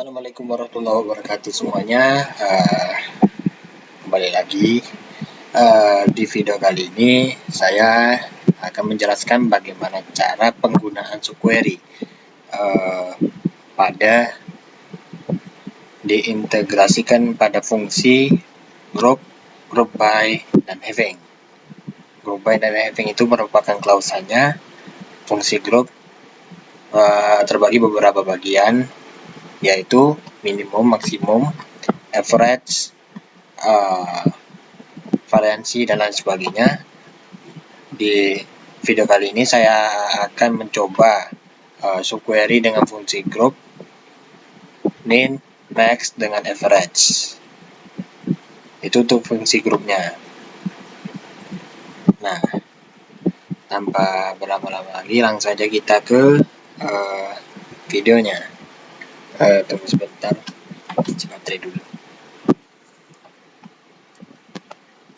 Assalamualaikum warahmatullahi wabarakatuh semuanya. Kembali lagi di video kali ini saya akan menjelaskan bagaimana cara penggunaan subquery pada diintegrasikan pada fungsi group by, dan having. Group by dan having itu merupakan klausanya. Fungsi group terbagi beberapa bagian, yaitu minimum, maksimum, average, variansi, dan lain sebagainya. Di video kali ini saya akan mencoba subquery dengan fungsi group, min, max, dengan average. Itu untuk fungsi grupnya. Nah, tanpa berlama-lama lagi, langsung saja kita ke videonya. Tunggu sebentar, isi baterai dulu.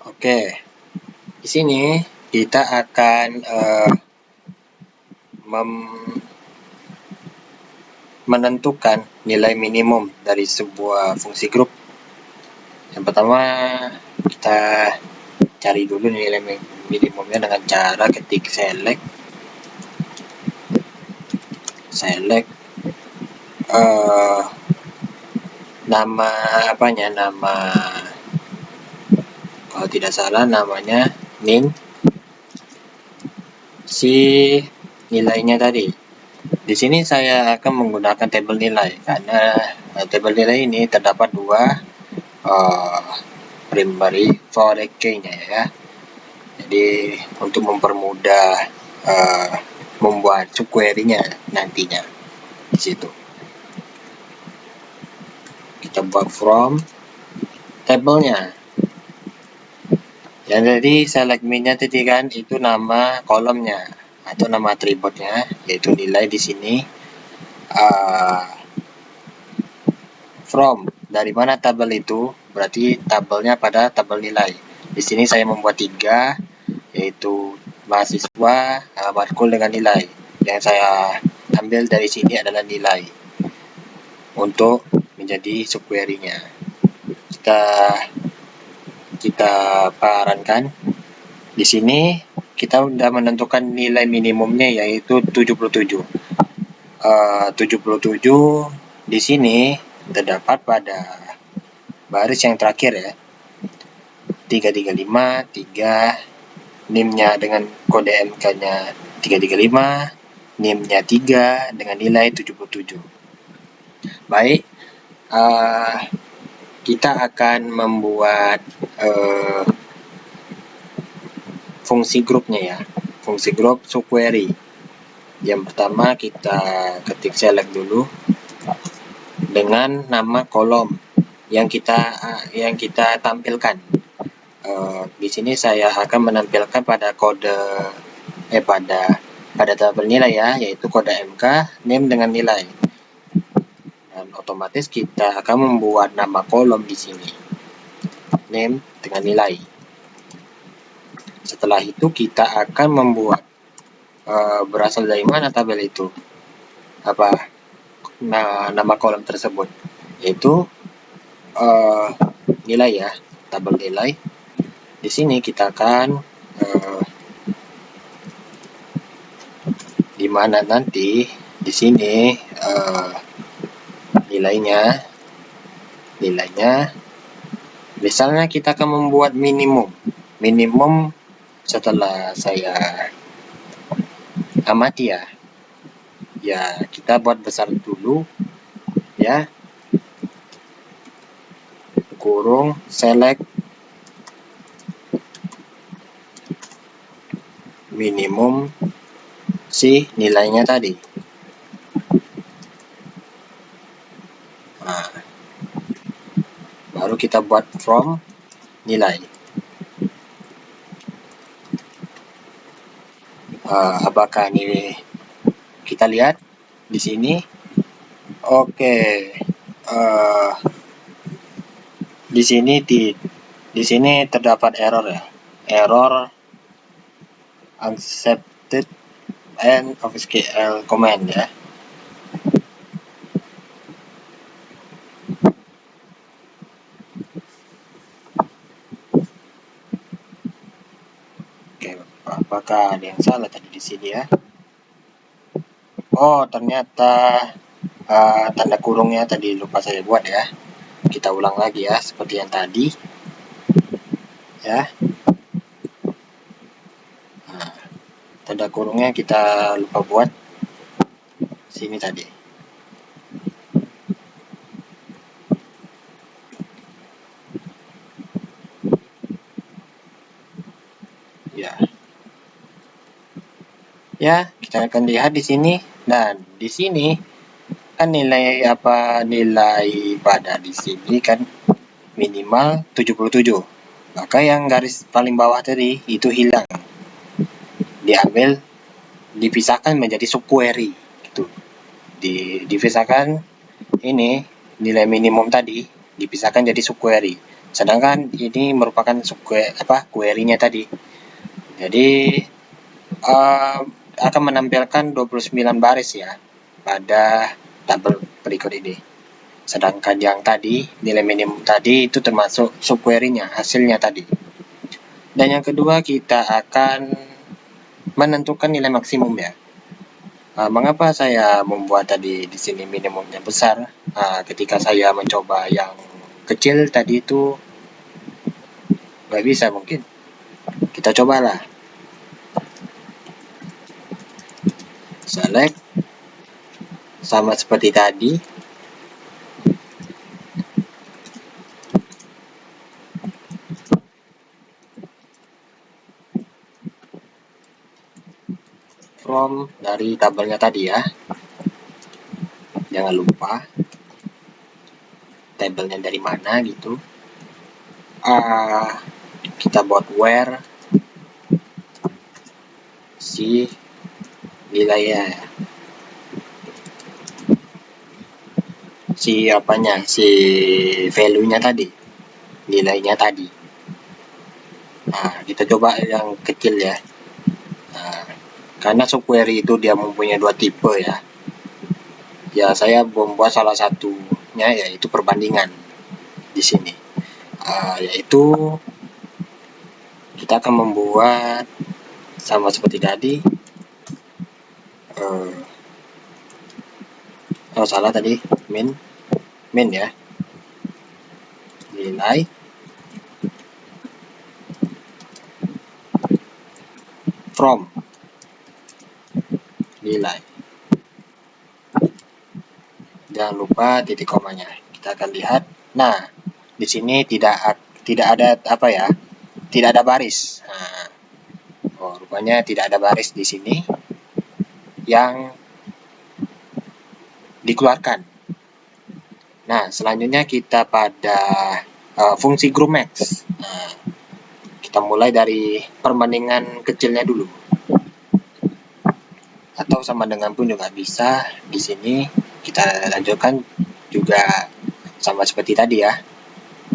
Oke, di sini kita akan menentukan nilai minimum dari sebuah fungsi grup. Yang pertama, kita cari dulu nilai minimumnya dengan cara ketik select nama kalau tidak salah namanya min, si nilainya tadi. Di sini saya akan menggunakan tabel nilai karena tabel nilai ini terdapat dua primary foreign key-nya ya. Jadi untuk mempermudah membuat subquery-nya nantinya di situ. Kita buat from tabelnya. Yang tadi select min-nya tadi kan itu nama kolomnya atau nama atributnya, yaitu nilai di sini. From dari mana tabel itu, berarti tabelnya pada tabel nilai. Di sini saya membuat 3, yaitu mahasiswa, matkul dengan nilai. Yang saya ambil dari sini adalah nilai untuk menjadi subquery-nya. Kita parankan. Di sini kita sudah menentukan nilai minimumnya, yaitu 77. 77 di sini terdapat pada baris yang terakhir ya. 335, 3, NIM-nya dengan kode MK-nya 335, NIM-nya 3 dengan nilai 77. Baik, kita akan membuat fungsi grupnya ya. Fungsi grup subquery. Yang pertama kita ketik select dulu dengan nama kolom yang kita tampilkan. Di sini saya akan menampilkan pada kode pada tabel nilai ya, yaitu kode MK, name dengan nilai. Dan otomatis kita akan membuat nama kolom di sini, name dengan nilai. Setelah itu kita akan membuat berasal dari mana tabel itu, nama kolom tersebut, yaitu nilai ya, tabel nilai. Di sini kita akan di mana nanti di sini nilainya misalnya kita akan membuat minimum setelah saya amati ya kita buat besar dulu ya, kurung select minimum si nilainya tadi. Nah, baru kita buat from nilai. Apakah ini kita lihat di sini? Oke. Di sini terdapat error ya. Error accepted and of SQL command ya. apakah ada yang salah tadi di sini ya? Oh, ternyata tanda kurungnya tadi lupa saya buat ya. Kita ulang lagi ya, seperti yang tadi ya. Nah, tanda kurungnya kita lupa buat sini tadi ya. Ya, kita akan lihat di sini, dan di sini kan nilai pada di sini kan minimal 77. Maka yang garis paling bawah tadi itu hilang, diambil, dipisahkan menjadi subquery gitu. Dipisahkan ini nilai minimum tadi dipisahkan jadi subquery, sedangkan ini merupakan query-nya tadi. Jadi akan menampilkan 29 baris ya pada tabel berikut ini. Sedangkan yang tadi, nilai minimum tadi itu termasuk subquery-nya, hasilnya tadi. Dan yang kedua, kita akan menentukan nilai maksimum ya. Mengapa saya membuat tadi di sini minimumnya besar? Ketika saya mencoba yang kecil tadi itu nggak bisa mungkin. Kita cobalah. Select sama seperti tadi. From dari tabelnya tadi ya. Jangan lupa tabelnya dari mana gitu. Kita buat where si nilainya, si value-nya tadi, nilainya tadi. Kita coba yang kecil ya. Karena subquery itu dia mempunyai dua tipe ya. Ya, saya membuat salah satunya yaitu perbandingan di sini. Yaitu kita akan membuat sama seperti tadi. Salah tadi, min ya. Nilai from nilai. Jangan lupa titik komanya. Kita akan lihat. Nah, di sini tidak ada tidak ada baris. Rupanya tidak ada baris di sini yang dikeluarkan. Nah, selanjutnya kita pada fungsi group max. Kita mulai dari perbandingan kecilnya dulu. Atau sama dengan pun juga bisa. Di sini kita lanjutkan juga sama seperti tadi ya.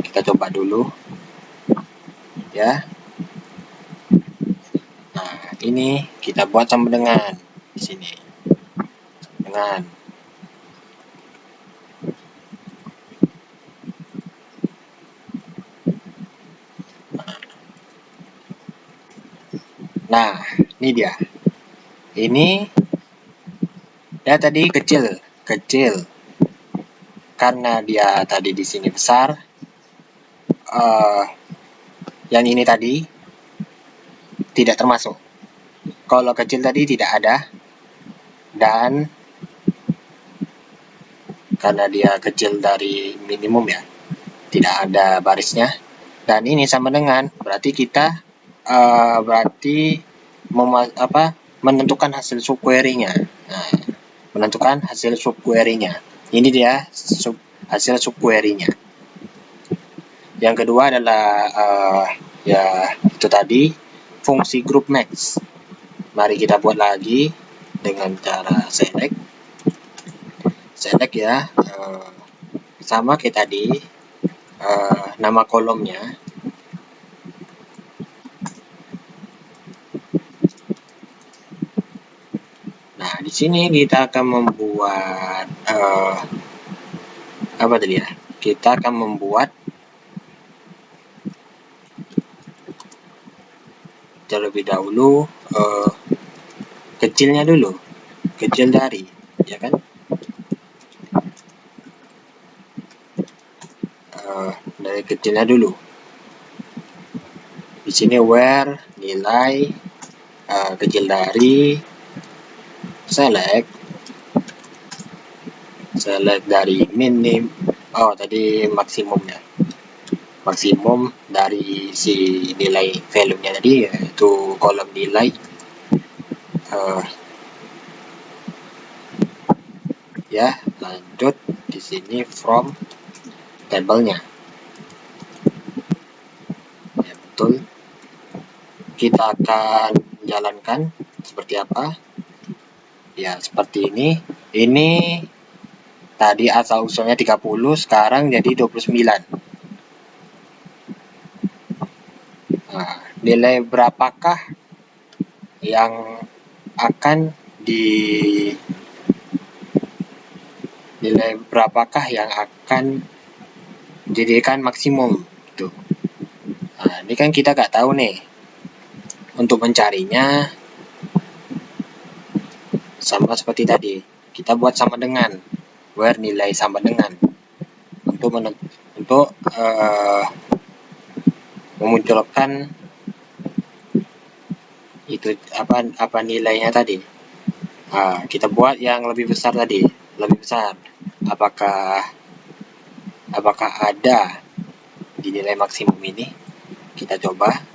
Kita coba dulu ya. Nah, ini kita buat sama dengan di sini. Dengan nah, ini dia. Ini ya tadi kecil. Karena dia tadi di sini besar. Yang ini tadi tidak termasuk. Kalau kecil tadi tidak ada, dan karena dia kecil dari minimum ya, tidak ada barisnya. Dan ini sama dengan berarti kita menentukan hasil subquery-nya. Menentukan hasil subquery-nya. Ini dia hasil subquery-nya. Yang kedua adalah ya itu tadi fungsi group max. Mari kita buat lagi dengan cara select ya, sama kayak tadi, nama kolomnya. Nah, di sini kita akan membuat apa tadi ya? Kita akan membuat terlebih dahulu kecilnya dulu, kecil dari, ya kan? Dari kecilnya dulu. Di sini where nilai kecil dari, select dari minim, tadi maksimumnya, maksimum dari si nilai value-nya tadi, yaitu kolom nilai. Ya, lanjut di sini from tabelnya. Ya, betul. Kita akan jalankan seperti apa? Ya, seperti ini. Ini tadi asal usulnya 30, sekarang jadi 29. Nah, nilai berapakah yang akan dijadikan maksimum tuh. Nah, ini kan kita nggak tahu nih. Untuk mencarinya sama seperti tadi, kita buat sama dengan where nilai sama dengan untuk memunculkan itu apa nilainya tadi. Kita buat yang lebih besar tadi, lebih besar. Apakah ada di nilai maksimum ini? Kita coba.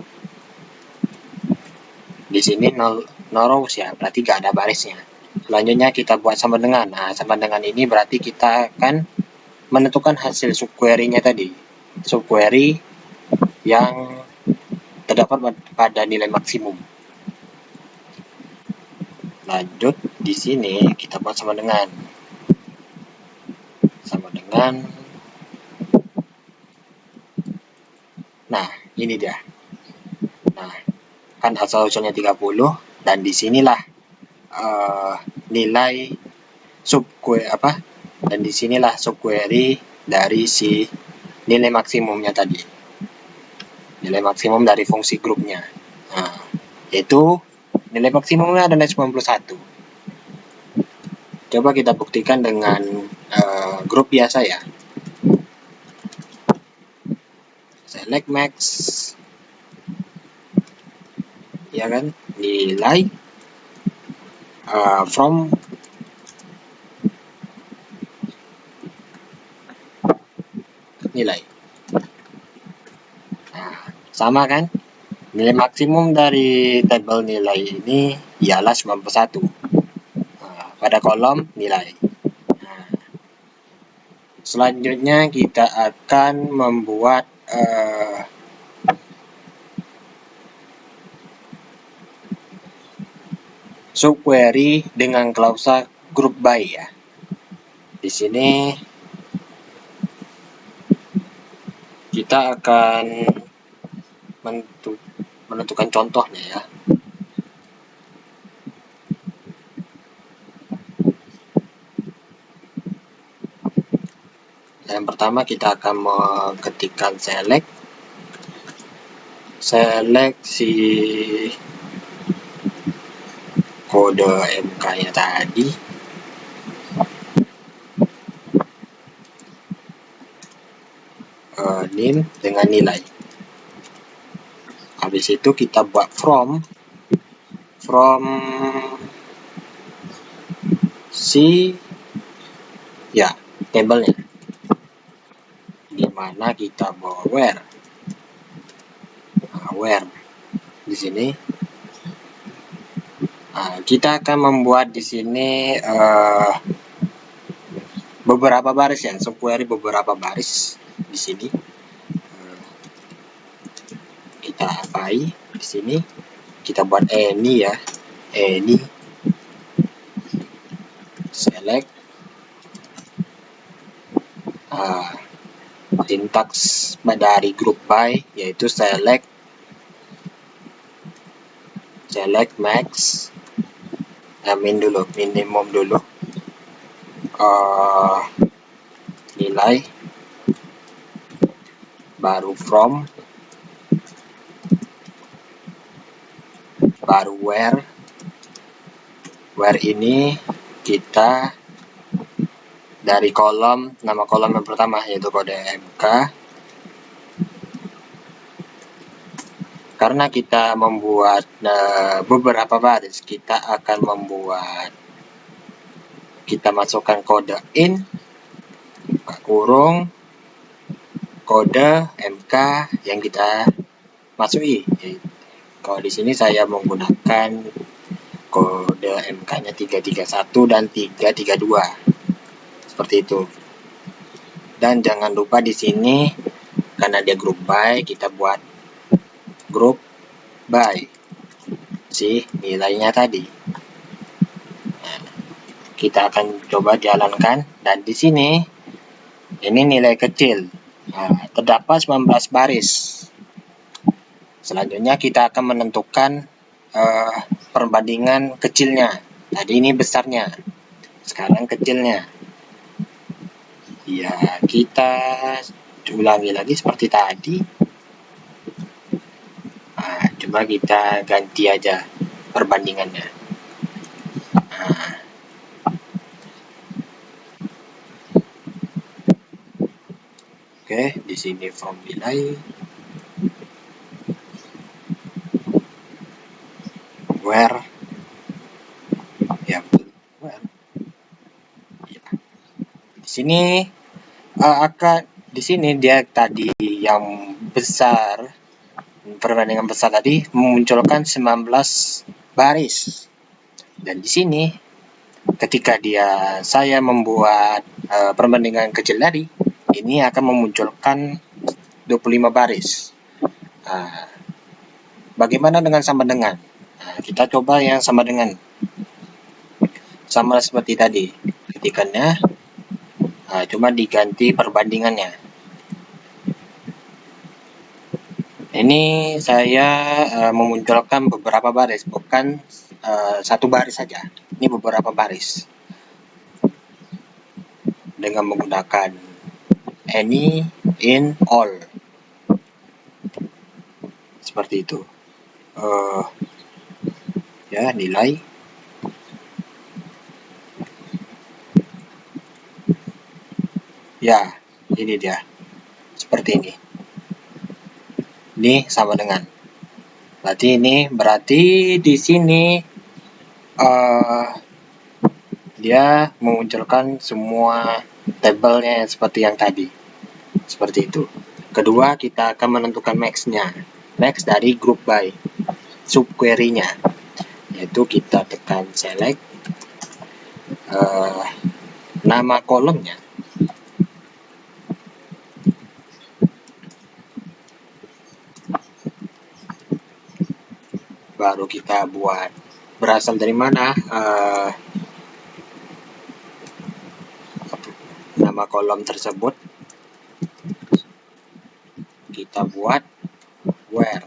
Di sini no rows ya, berarti nggak ada barisnya. Selanjutnya kita buat sama dengan. Nah, sama dengan ini berarti kita akan menentukan hasil subquery-nya tadi. Subquery yang terdapat pada nilai maksimum. Lanjut di sini kita buat sama dengan. Nah, ini dia. Nah, kan asal usulnya 30 dan disinilah nilai dan disinilah subquery dari si nilai maksimumnya tadi, nilai maksimum dari fungsi grupnya. Nah, yaitu nilai maksimumnya adalah 91. Coba kita buktikan dengan grup biasa ya. Select max, ya kan, nilai from nilai. Nah, sama kan? Nilai maksimum dari tabel nilai ini ialah 91. Pada kolom nilai. Nah, selanjutnya kita akan membuat subquery dengan klausa group by ya. Di sini kita akan menentukan contohnya ya. Yang pertama kita akan mengetikkan select si kode MK-nya tadi. Name dengan nilai. Habis itu kita buat from si ya tabelnya, dimana kita bawa where di sini. Kita akan membuat di sini beberapa baris ya, subquery beberapa baris di sini. Kita apply di sini, kita buat any ya, any select sintaks dari group by yaitu select max, minimum dulu, nilai, baru from, baru where ini kita dari nama kolom yang pertama yaitu kode MK. Karena kita membuat beberapa baris, kita masukkan kode in, buka kurung, kode MK yang kita masuki. Kalau di sini saya menggunakan kode MK-nya 331 dan 332. Seperti itu. Dan jangan lupa di sini karena dia group by, kita buat group by si nilainya tadi. Nah, kita akan coba jalankan, dan di sini ini nilai kecil. Nah, terdapat 19 baris. Selanjutnya kita akan menentukan perbandingan kecilnya. Tadi ini besarnya, sekarang kecilnya. Ya, kita ulangi lagi seperti tadi. Nah, coba kita ganti aja perbandingannya. Nah, oke, di sini from nilai, where, ya betul, where. Ya. Di sini di sini dia tadi yang besar, perbandingan besar tadi memunculkan 19 baris. Dan di sini ketika saya membuat perbandingan kecil tadi, ini akan memunculkan 25 baris. Bagaimana dengan sama dengan? Nah, kita coba yang sama dengan. Sama seperti tadi, ketikannya, cuma diganti perbandingannya. Ini saya memunculkan beberapa baris, bukan satu baris saja. Ini beberapa baris dengan menggunakan any, in, all, seperti itu. Ya, nilai. Ya, ini dia, seperti ini. Ini sama dengan. Berarti di sini dia memunculkan semua tabelnya seperti yang tadi. Seperti itu. Kedua, kita akan menentukan max-nya. Max dari group by subquery-nya. Yaitu kita tekan select nama kolomnya. Baru kita buat berasal dari mana nama kolom tersebut. Kita buat where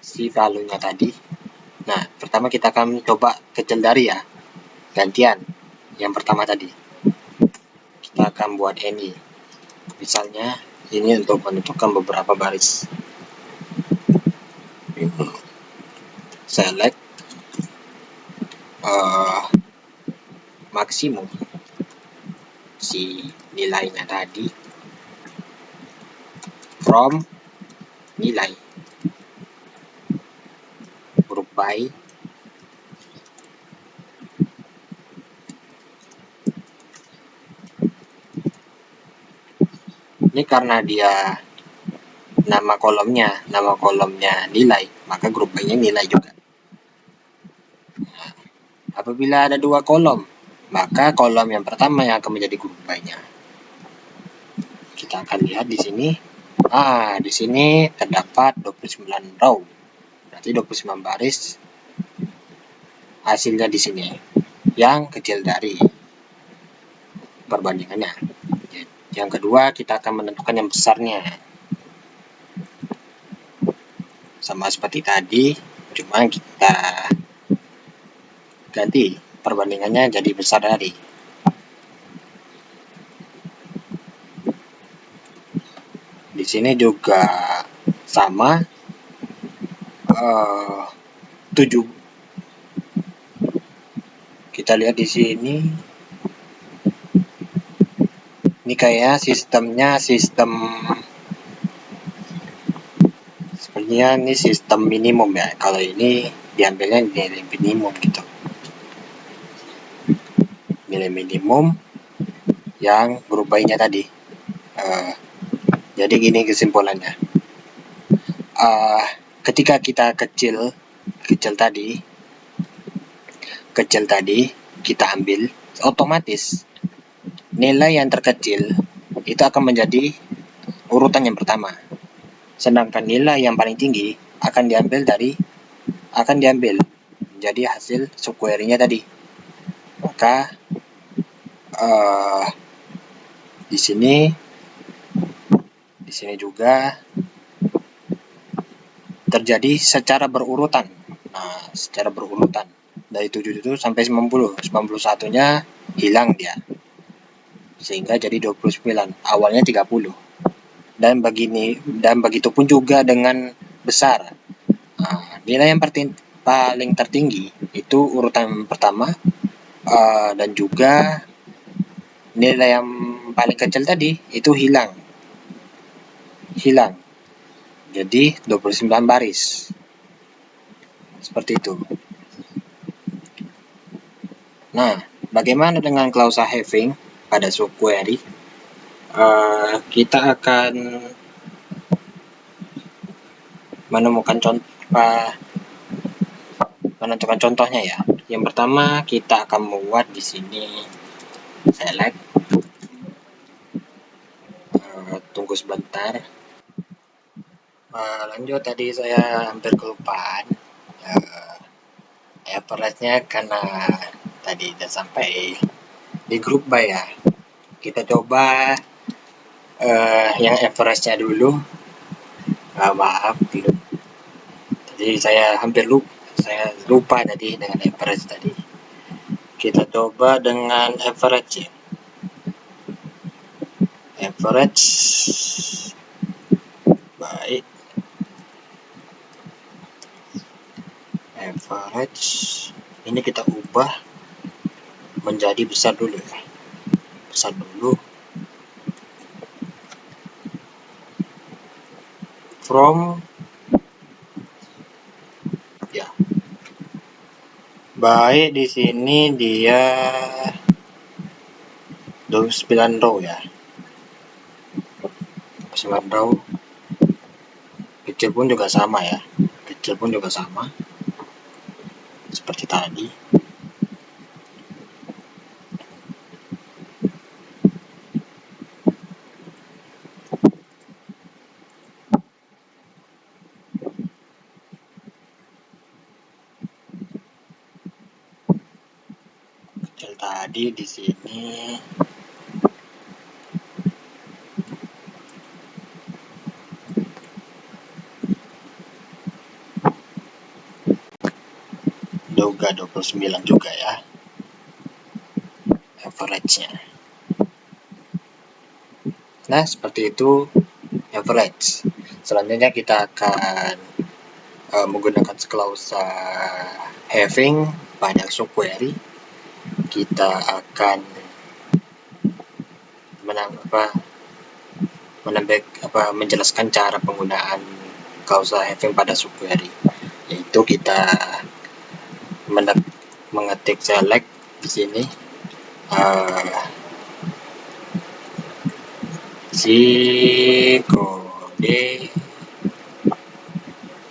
si value-nya tadi. Nah, pertama kita akan coba kecil dari ya, gantian yang pertama tadi. Kita akan buat any, misalnya ini untuk menentukan beberapa baris. Select maksimum si nilainya tadi from nilai group by ini. Karena dia nama kolomnya nilai, maka group by-nya nilai juga. Nah, apabila ada dua kolom, maka kolom yang pertama yang akan menjadi group by-nya. Kita akan lihat di sini. Di sini terdapat 29 row. Berarti 29 baris. Hasilnya di sini yang kecil dari perbandingannya. Yang kedua, kita akan menentukan yang besarnya. Sama seperti tadi, cuma kita ganti perbandingannya jadi besar dari. Di sini juga sama 7. Kita lihat di sini. Ini kayak sistemnya sepertinya ini sistem minimum ya. Kalau ini diambilnya nilai minimum gitu. Nilai minimum yang berubah ini tadi. Jadi gini kesimpulannya. Ketika kita kecil tadi kita ambil, otomatis nilai yang terkecil itu akan menjadi urutan yang pertama. Sedangkan nilai yang paling tinggi akan diambil menjadi hasil sub-query-nya tadi. Maka di sini juga terjadi secara berurutan. Nah, secara berurutan dari 7 itu sampai 90. 91-nya hilang dia. Sehingga jadi 29. Awalnya 30. Dan begitu pun juga dengan besar. Nah, nilai yang paling tertinggi itu urutan pertama, dan juga nilai yang paling kecil tadi itu hilang. Jadi 29 baris. Seperti itu. Nah, bagaimana dengan klausa having pada subquery? Kita akan menentukan contohnya ya. Yang pertama kita akan membuat di sini select. Tunggu sebentar. Lanjut, tadi saya hampir kelupaan. Average-nya karena tadi udah sampai di grup by ya. Kita coba yang average-nya dulu. Maaf dulu. Jadi saya lupa tadi dengan average tadi. Kita coba dengan average ya. Average baik. Average ini kita ubah menjadi besar dulu ya. Besar dulu. From ya. Baik, di sini dia 29 row ya. 9 row. Kecil pun juga sama ya. Seperti tadi. Kecil tadi di sini. Juga 29 juga ya average-nya. Nah, seperti itu average. Selanjutnya kita akan menggunakan klausa having pada subquery. Kita akan menjelaskan cara penggunaan klausa having pada subquery, yaitu kita mengetik select di sini si kode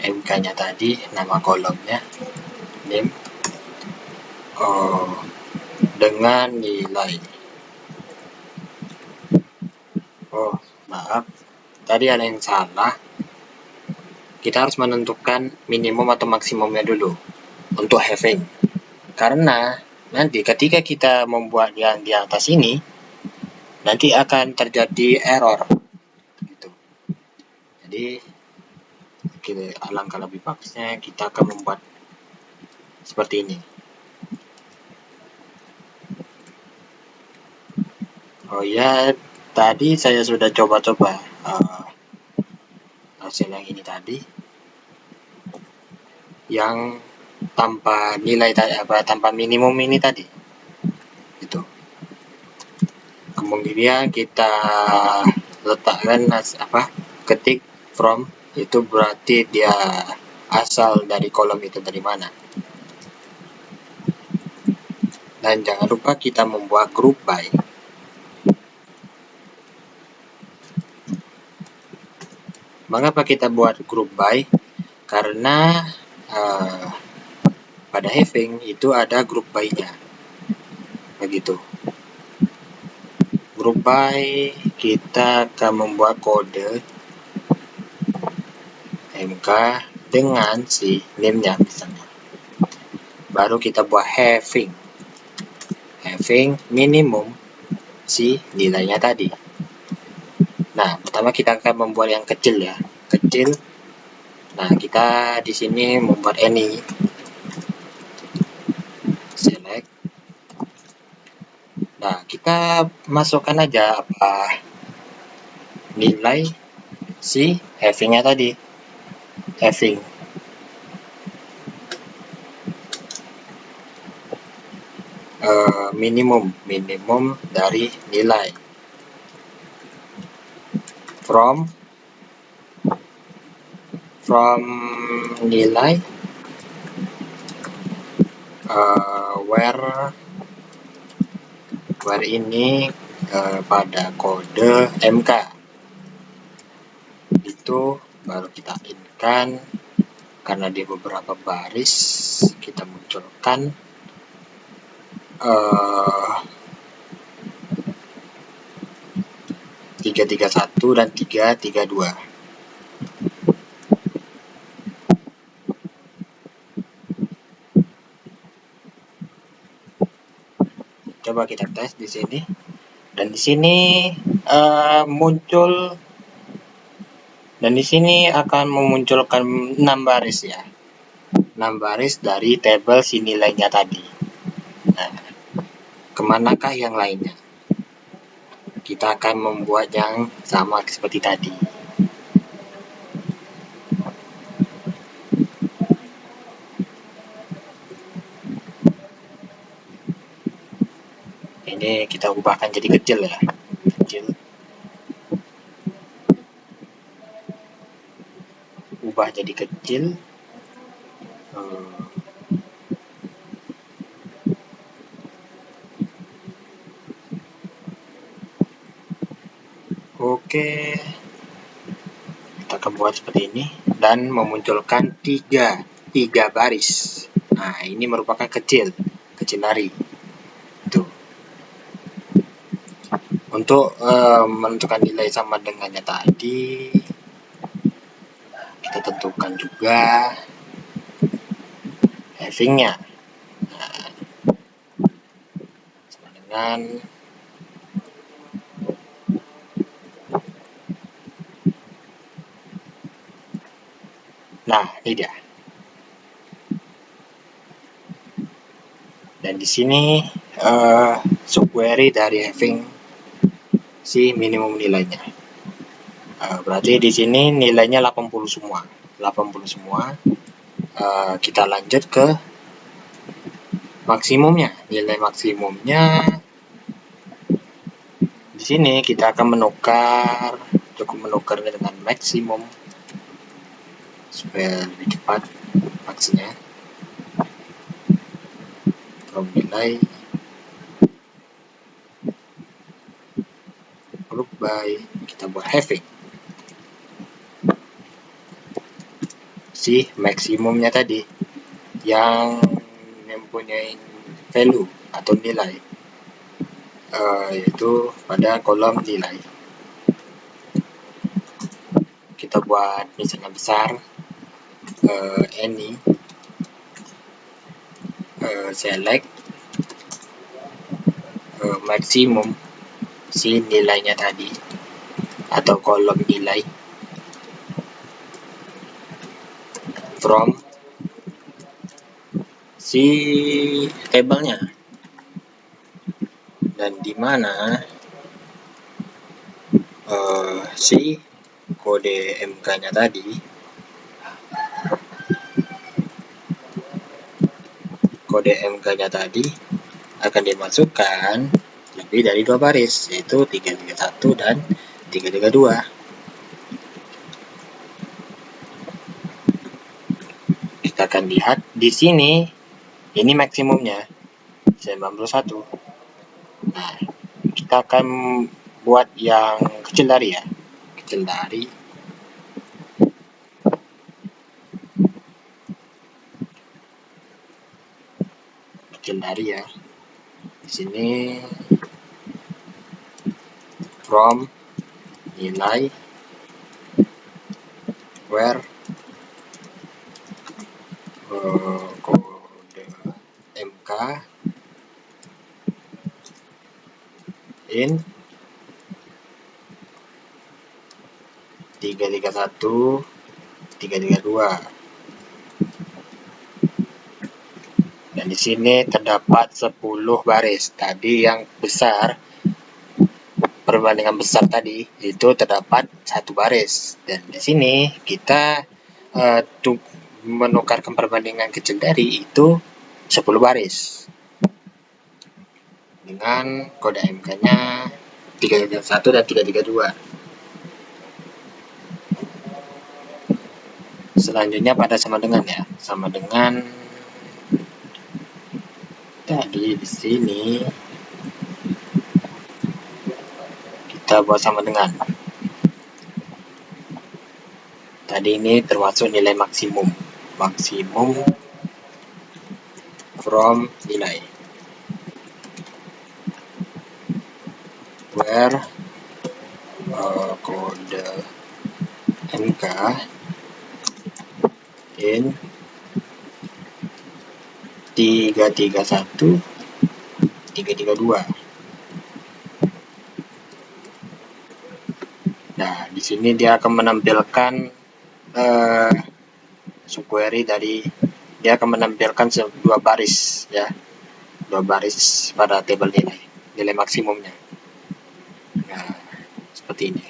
MK-nya tadi, nama kolomnya name dengan nilai. Maaf, tadi ada yang salah. Kita harus menentukan minimum atau maksimumnya dulu untuk having, karena nanti ketika kita membuat yang di atas ini nanti akan terjadi error gitu. Jadi alangkah lebih bagusnya kita akan membuat seperti ini. Tadi saya sudah coba-coba sel yang ini tadi, yang tanpa nilai tanpa minimum ini tadi. Itu. Kemudian kita letakkan ketik from, itu berarti dia asal dari kolom itu dari mana. Dan jangan lupa kita membuat group by. Mengapa kita buat group by? Karena pada having itu ada group by-nya. Begitu. Group by kita akan membuat kode MK dengan si name-nya misalnya. Baru kita buat having minimum si nilainya tadi. Nah, pertama kita akan membuat yang kecil ya, kecil. Nah, kita di sini membuat any, select. Nah, kita masukkan aja nilai si having-nya tadi, having. Minimum dari nilai from nilai where ini pada kode MK itu baru kita inkan. Karena dia beberapa baris, kita munculkan 331 dan 332. Coba kita tes di sini. Dan di sini muncul, dan di sini akan memunculkan 6 baris ya. 6 baris dari tabel si nilainya tadi. Nah, kemanakah yang lainnya? Kita akan membuat yang sama seperti tadi. Ini kita ubahkan jadi kecil ya, kecil. Ubah jadi kecil. Oke, kita akan buat seperti ini dan memunculkan tiga baris. Nah, ini merupakan kecil dari. Tuh. Untuk menentukan nilai sama dengannya tadi, kita tentukan juga having-nya. Nah, sama dengan ini dia. Dan di sini subquery dari having si minimum nilainya. Berarti di sini nilainya 80 semua. Kita lanjut ke maksimumnya. Nilai maksimumnya di sini kita akan cukup menukarnya dengan maksimum supaya lebih cepat aksinya. From nilai group by, kita buat having si maksimumnya tadi yang mempunyai value atau nilai, yaitu pada kolom nilai. Kita buat misalnya besar, any, select maksimum si nilainya tadi atau kolom nilai from si tabelnya, dan di mana si kode MK-nya tadi, akan dimasukkan lebih dari 2 baris, yaitu 331 dan 332. Kita akan lihat di sini, ini maksimumnya 91. Nah, kita akan buat yang kecil dari ya, kecil dari ya. Di sini from nilai where kode MK in 331 332. Dan di sini terdapat 10 baris. Tadi yang besar, perbandingan besar tadi itu terdapat 1 baris. Dan di sini kita menukarkan perbandingan kecil dari itu 10 baris. Dengan kode MK-nya 331 dan 332. Selanjutnya pada sama dengan ya, sama dengan tadi di sini kita buat sama dengan. Tadi ini termasuk nilai maksimum from nilai where kode MK in 331 332. Nah, di sini dia akan menampilkan subquery dari, dia akan menampilkan 2 baris ya, 2 baris pada tabel nilai maksimumnya. Nah, seperti ini.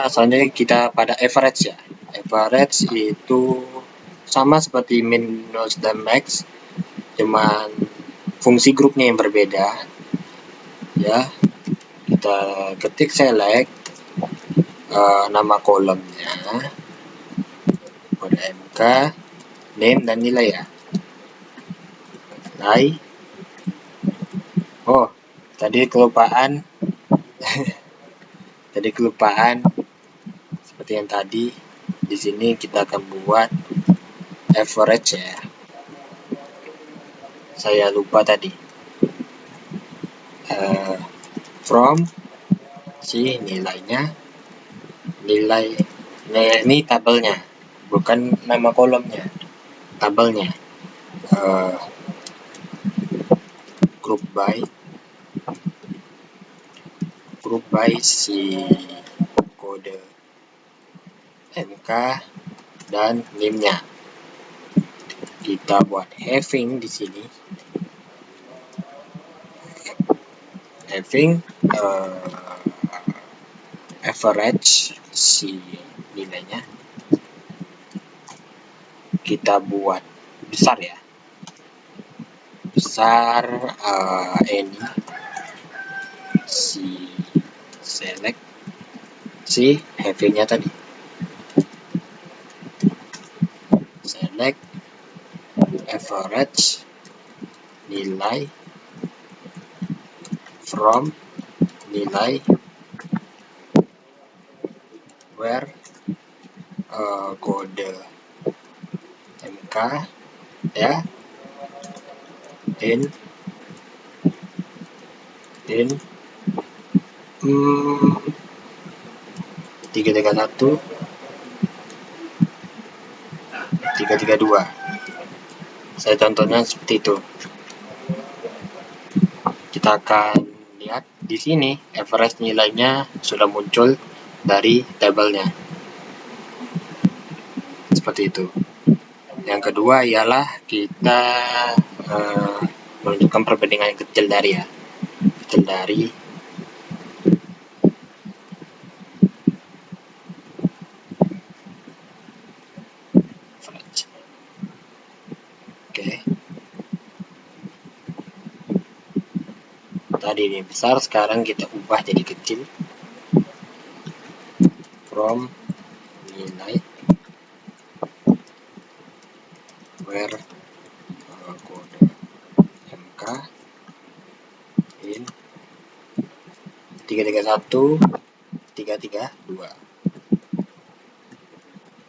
Selanjutnya kita pada average ya. Average itu sama seperti minus dan max, cuman fungsi grupnya yang berbeda ya. Kita ketik select nama kolomnya, kode MK, name dan nilai ya. Nilai. Oh, tadi kelupaan. Seperti yang tadi. Di sini kita akan buat average ya. Saya lupa tadi. From si nilainya, nilai ini tabelnya, bukan nama kolomnya, tabelnya. Group by si kode MK dan name-nya. Kita buat having di sini. Having average si nilainya. Kita buat besar ya. Besar ini si select si having-nya tadi. Select average nilai from nilai where kode MK ya in 331 332. Saya contohnya seperti itu. Kita akan lihat di sini average nilainya sudah muncul dari tabelnya. Seperti itu. Yang kedua ialah kita menunjukkan perbandingan yang kecil dari ya. Kecil dari tadi ini besar, sekarang kita ubah jadi kecil. From nilai where kode MK in 331 332.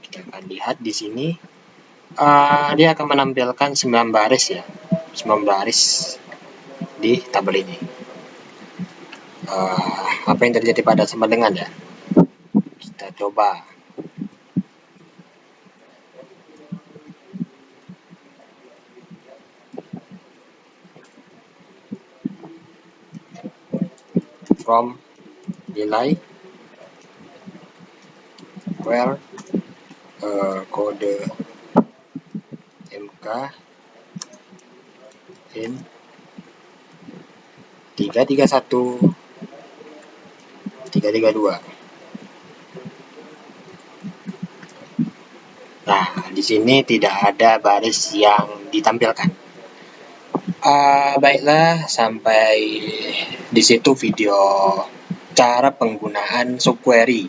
Kita akan lihat di sini dia akan menampilkan 9 baris ya, 9 baris di tabel ini. Apa yang terjadi pada sama dengan ya? Kita coba. From nilai where kode MK in 331 332. Nah, di sini tidak ada baris yang ditampilkan. Baiklah, sampai di situ video cara penggunaan subquery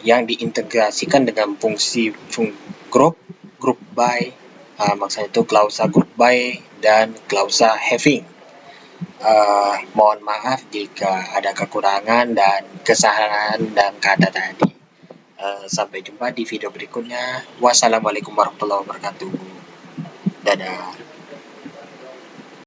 yang diintegrasikan dengan fungsi group by, maksudnya itu klausa group by dan klausa having. Mohon maaf jika ada kekurangan dan kesalahan dan kata tadi. Sampai jumpa di video berikutnya. Wassalamualaikum warahmatullahi wabarakatuh. Dadah.